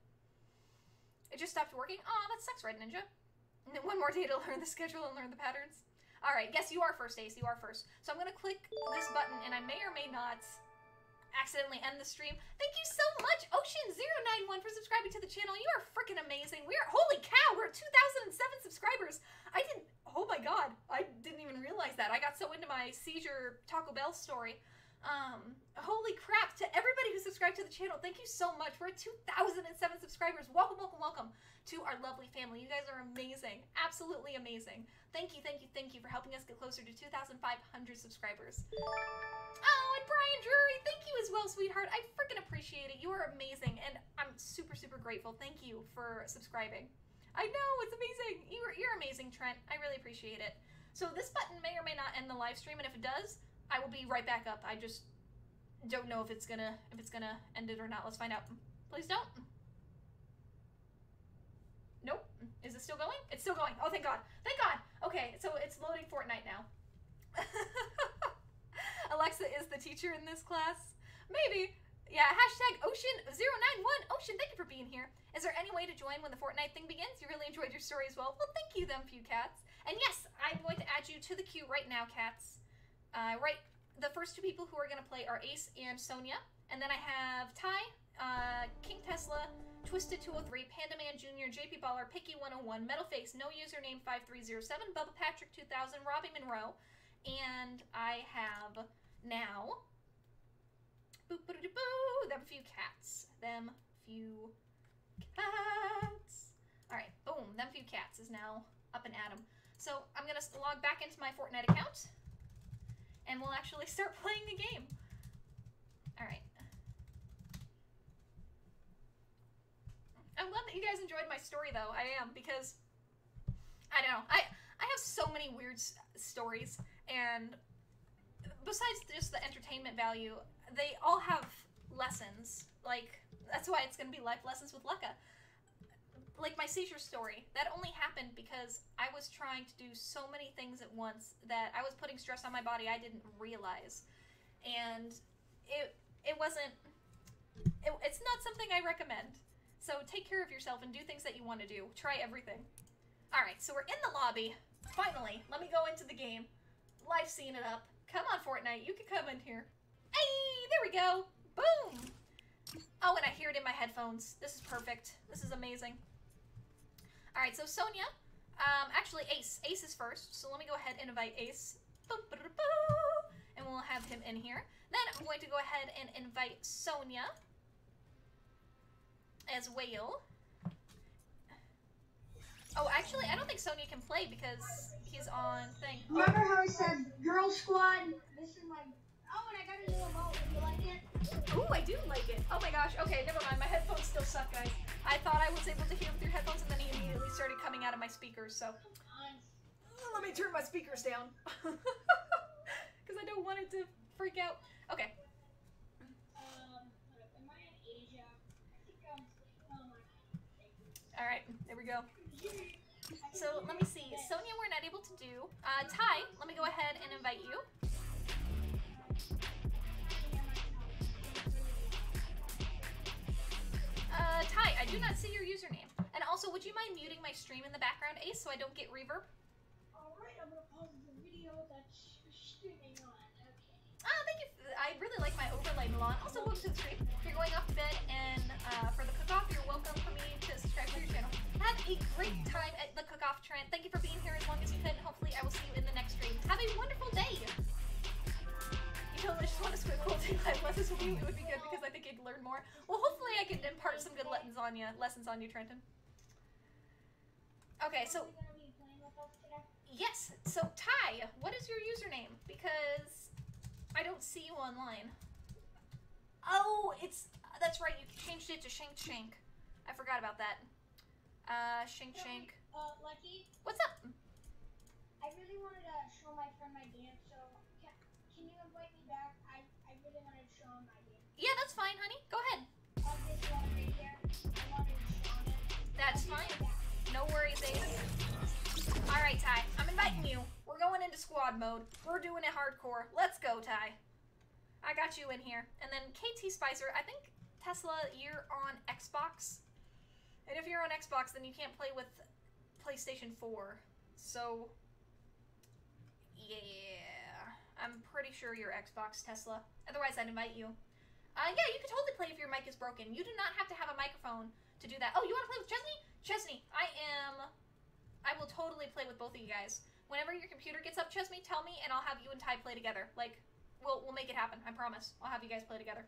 It just stopped working. Aw, that sucks, Red Ninja. One more day to learn the schedule and learn the patterns. Alright, guess you are first, Ace. You are first. So I'm going to click this button, and I may or may not accidentally end the stream. Thank you so much, Ocean091, for subscribing to the channel. You are freaking amazing. Holy cow, we're at 2,007 subscribers. Oh my god, I didn't even realize that. I got so into my seizure Taco Bell story. Holy crap, to everybody who subscribed to the channel, thank you so much. We're at 2,007 subscribers. Welcome, welcome, welcome to our lovely family. You guys are amazing. Absolutely amazing. Thank you, thank you, thank you for helping us get closer to 2,500 subscribers. Oh, and Brian Drury, thank you as well, sweetheart. I freaking appreciate it. You are amazing, and I'm super, super grateful. Thank you for subscribing. I know, it's amazing. You're amazing, Trent. I really appreciate it. So this button may or may not end the live stream, and if it does, I will be right back up. I just don't know if it's gonna end it or not. Let's find out. Please don't. Nope. Is it still going? It's still going. Oh, thank God. Thank God. Okay, so it's loading Fortnite now. Alexa is the teacher in this class. Maybe. Yeah, hashtag Ocean091. Ocean, thank you for being here. Is there any way to join when the Fortnite thing begins? You really enjoyed your story as well. Well, thank you, them few cats. And yes, I'm going to add you to the queue right now, cats. Right, the first two people who are going to play are Ace and Sonia. And then I have Ty, King Tesla, Twisted203, Panda Man Jr., JP Baller, Picky101, Metalface, No Username 5307, Bubba Patrick 2000, Robbie Monroe, and I have now them few cats. Them few cats. Alright, boom, them few cats is now up and at 'em. So I'm gonna log back into my Fortnite account, and we'll actually start playing the game. Alright. I'm glad that you guys enjoyed my story, though. I am, because, I don't know, I have so many weird stories, and besides just the entertainment value, they all have lessons. Like, that's why it's going to be life lessons with Lecka. Like my seizure story, that only happened because I was trying to do so many things at once that I was putting stress on my body I didn't realize. And it's not something I recommend. So take care of yourself and do things that you want to do. Try everything. Alright, so we're in the lobby. Finally, let me go into the game. Live seeing it up. Come on, Fortnite, you can come in here. Hey, there we go. Boom. Oh, and I hear it in my headphones. This is perfect. This is amazing. Alright, so Sonia, actually Ace. Ace is first, so let me go ahead and invite Ace. And we'll have him in here. Then I'm going to go ahead and invite Sonia as well. Oh, actually, I don't think Sonia can play because he's on thing. Remember how I said girl squad? This is my... Oh, and I got a new emote. Do you like it? Ooh, I do like it. Oh my gosh. Okay, never mind. My headphones still suck, guys. I thought I was able to hear him through headphones, and then he immediately started coming out of my speakers, so... Let me turn my speakers down. Because I don't want it to freak out. Okay. Am I in Asia? I think Alright, there we go. So, let me see. Sonia, we're not able to do. Ty, let me go ahead and invite you. Ty, I do not see your username. And also, would you mind muting my stream in the background, Ace, so I don't get reverb? Alright, I'm gonna pause the video that's streaming on. Okay. Ah, thank you. I really like my overlay, Milan. Also, welcome to the stream. If you're going off to bed and for the cook-off, you're welcome for me to subscribe to your channel. Have a great time at the cook-off, Trent. Thank you for being here as long as you could. Hopefully, I will see you in the next stream. Have a wonderful day. You totally just want to squid cool live lessons with you. It would be good because I think you'd learn more. Well, hopefully, I can impart some good lessons on you, Trenton. Okay, so yes. So Ty, what is your username? Because I don't see you online. Oh, that's right. You changed it to Shank. I forgot about that. Shank. Lucky. What's up? I really wanted to show my friend my dance, so can you invite me back? I really wanted to show him my dance. Yeah, that's fine, honey. Go ahead. This one right here. I wanted to show him it. That's fine. No worries, Ace. Alright, Ty. I'm inviting you. We're going into squad mode. We're doing it hardcore. Let's go, Ty. I got you in here. And then KT Spicer, I think, Tesla, you're on Xbox. And if you're on Xbox, then you can't play with PlayStation 4. So, yeah. I'm pretty sure you're Xbox, Tesla. Otherwise, I'd invite you. Yeah, you could totally play if your mic is broken. You do not have to have a microphone to do that. Oh, you want to play with Chesney? Chesney, I will totally play with both of you guys. Whenever your computer gets up, Chesney, tell me, and I'll have you and Ty play together. Like, we'll make it happen. I promise. I'll have you guys play together.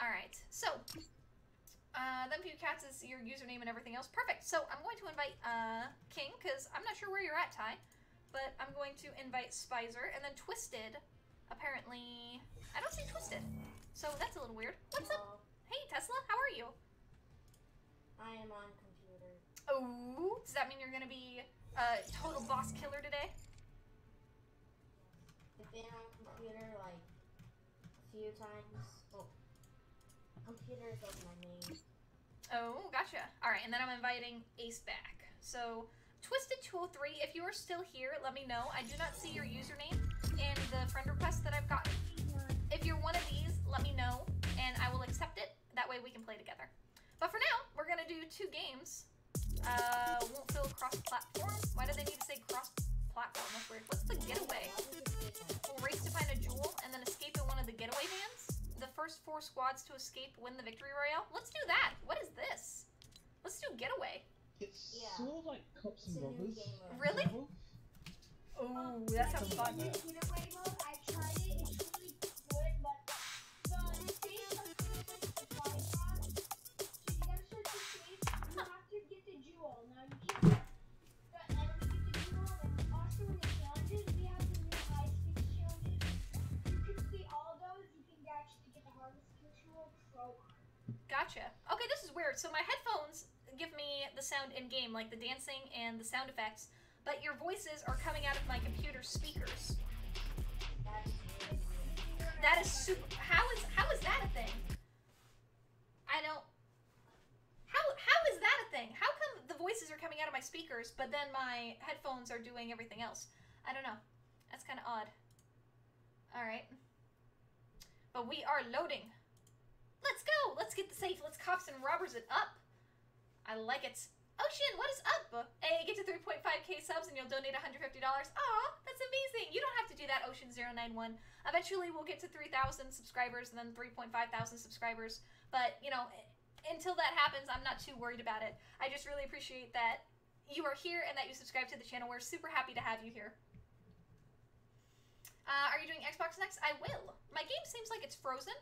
All right. So, them few cats is your username and everything else. Perfect. So I'm going to invite King because I'm not sure where you're at, Ty, but I'm going to invite Spicer and then Twisted. Apparently, I don't see Twisted, so that's a little weird. What's up? Hey, Tesla. How are you? I am on computer. Oh, does that mean you're gonna be total boss killer today? I've been on computer like a few times. Well, computer is like my main. Oh, gotcha. All right, and then I'm inviting Ace back. So, Twisted203, if you are still here, let me know. I do not see your username in the friend request that I've gotten. If you're one of these, let me know, and I will accept it. That way we can play together. But for now, we're gonna do 2 games. Won't fill cross-platform. Why do they need to say cross-platform? That's weird. What's the getaway? We'll race to find a jewel and then escape in one of the getaway vans. The first 4 squads to escape win the victory royale. Let's do that. What is this? Let's do getaway. It's sort of like cops and robbers. Really? Oh, that sounds fun. Getaway mode, I tried it. It's really good, but the stage of the flying box. So you gotta search the stage. You have to get the jewel. Now you can't get the enemy get the jewel, and also in the challenges, we have the new high stakes challenges. You can see all those. You can actually get the hardest jewel pro on. Gotcha. Okay, this is weird. So my headphones give me the sound in game, like the dancing and the sound effects, but your voices are coming out of my computer speakers. That is super. How is that a thing? I don't. How is that a thing? How come the voices are coming out of my speakers, but then my headphones are doing everything else? I don't know. That's kind of odd. All right. But we are loading. Let's go. Let's get the safe. Let's cops and robbers it up. I like it. Ocean, what is up? Hey, get to 3.5k subs and you'll donate $150. Aw, that's amazing. You don't have to do that, Ocean091. Eventually, we'll get to 3,000 subscribers and then 3.5 thousand subscribers. But, you know, until that happens, I'm not too worried about it. I just really appreciate that you are here and that you subscribe to the channel. We're super happy to have you here. Are you doing Xbox next? I will. My game seems like it's frozen.